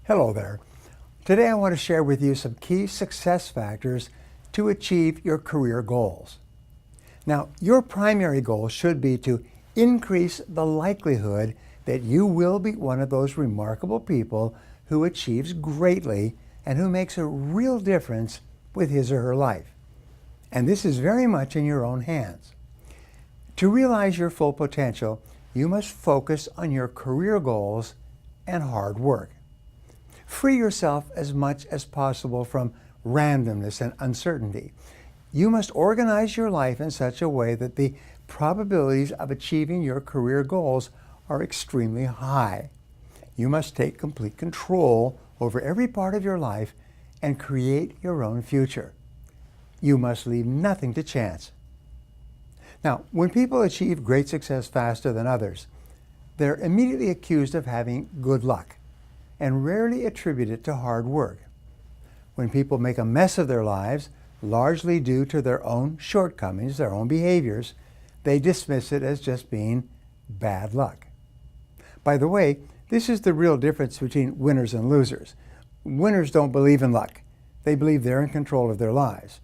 Hello there. Today I want to share with you some key success factors to achieve your career goals. Now, your primary goal should be to increase the likelihood that you will be one of those remarkable people who achieves greatly and who makes a real difference with his or her life. And this is very much in your own hands. To realize your full potential, you must focus on your career goals and hard work. Free yourself as much as possible from randomness and uncertainty. You must organize your life in such a way that the probabilities of achieving your career goals are extremely high. You must take complete control over every part of your life and create your own future. You must leave nothing to chance. Now, when people achieve great success faster than others, they're immediately accused of having good luck and rarely attribute it to hard work. When people make a mess of their lives, largely due to their own shortcomings, their own behaviors, they dismiss it as just being bad luck. By the way, this is the real difference between winners and losers. Winners don't believe in luck. They believe they're in control of their lives.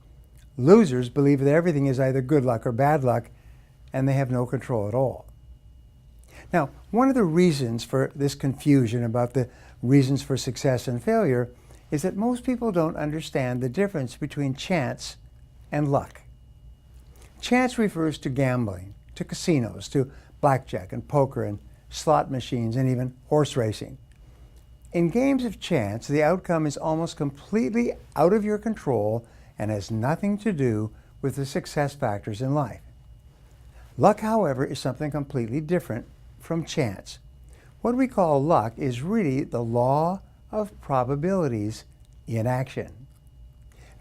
Losers believe that everything is either good luck or bad luck, and they have no control at all. Now, one of the reasons for this confusion about the reasons for success and failure is that most people don't understand the difference between chance and luck. Chance refers to gambling, to casinos, to blackjack and poker and slot machines and even horse racing. In games of chance, the outcome is almost completely out of your control and has nothing to do with the success factors in life. Luck, however, is something completely different from chance. What we call luck is really the law of probabilities in action.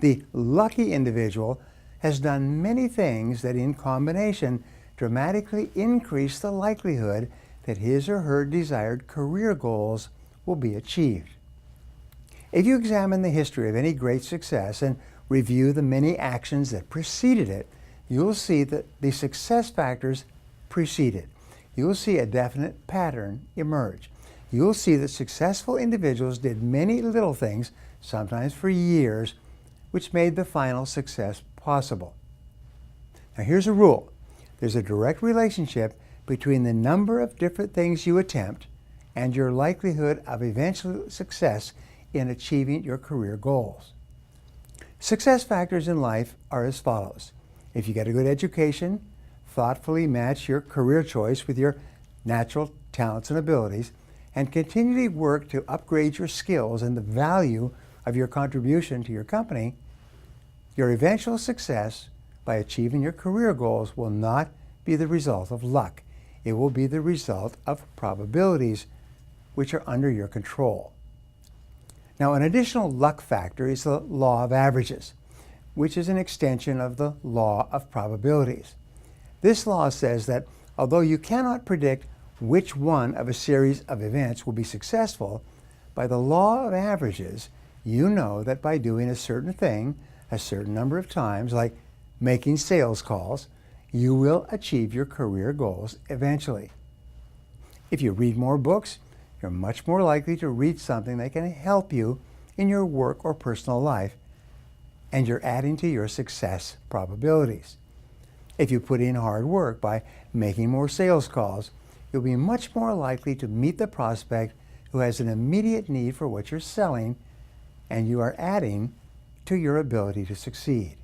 The lucky individual has done many things that in combination dramatically increase the likelihood that his or her desired career goals will be achieved. If you examine the history of any great success and review the many actions that preceded it, you'll see that the success factors preceded. You'll see a definite pattern emerge. You'll see that successful individuals did many little things, sometimes for years, which made the final success possible. Now here's a rule. There's a direct relationship between the number of different things you attempt and your likelihood of eventual success in achieving your career goals. Success factors in life are as follows. If you get a good education, thoughtfully match your career choice with your natural talents and abilities, and continually work to upgrade your skills and the value of your contribution to your company, your eventual success by achieving your career goals will not be the result of luck. It will be the result of probabilities which are under your control. Now, an additional luck factor is the law of averages, which is an extension of the law of probabilities. This law says that although you cannot predict which one of a series of events will be successful, by the law of averages, you know that by doing a certain thing a certain number of times, like making sales calls, you will achieve your career goals eventually. If you read more books, you're much more likely to read something that can help you in your work or personal life, and you're adding to your success probabilities. If you put in hard work by making more sales calls, you'll be much more likely to meet the prospect who has an immediate need for what you're selling, and you are adding to your ability to succeed.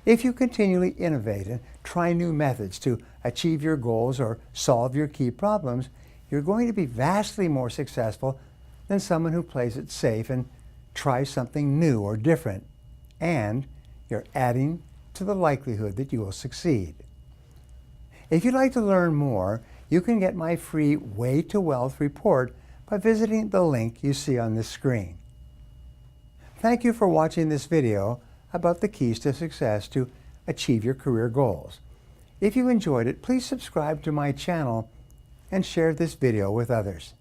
If you continually innovate and try new methods to achieve your goals or solve your key problems, you're going to be vastly more successful than someone who plays it safe and tries something new or different, and you're adding to the likelihood that you will succeed. If you'd like to learn more, you can get my free Way to Wealth report by visiting the link you see on this screen. Thank you for watching this video about the keys to success to achieve your career goals. If you enjoyed it, please subscribe to my channel and share this video with others.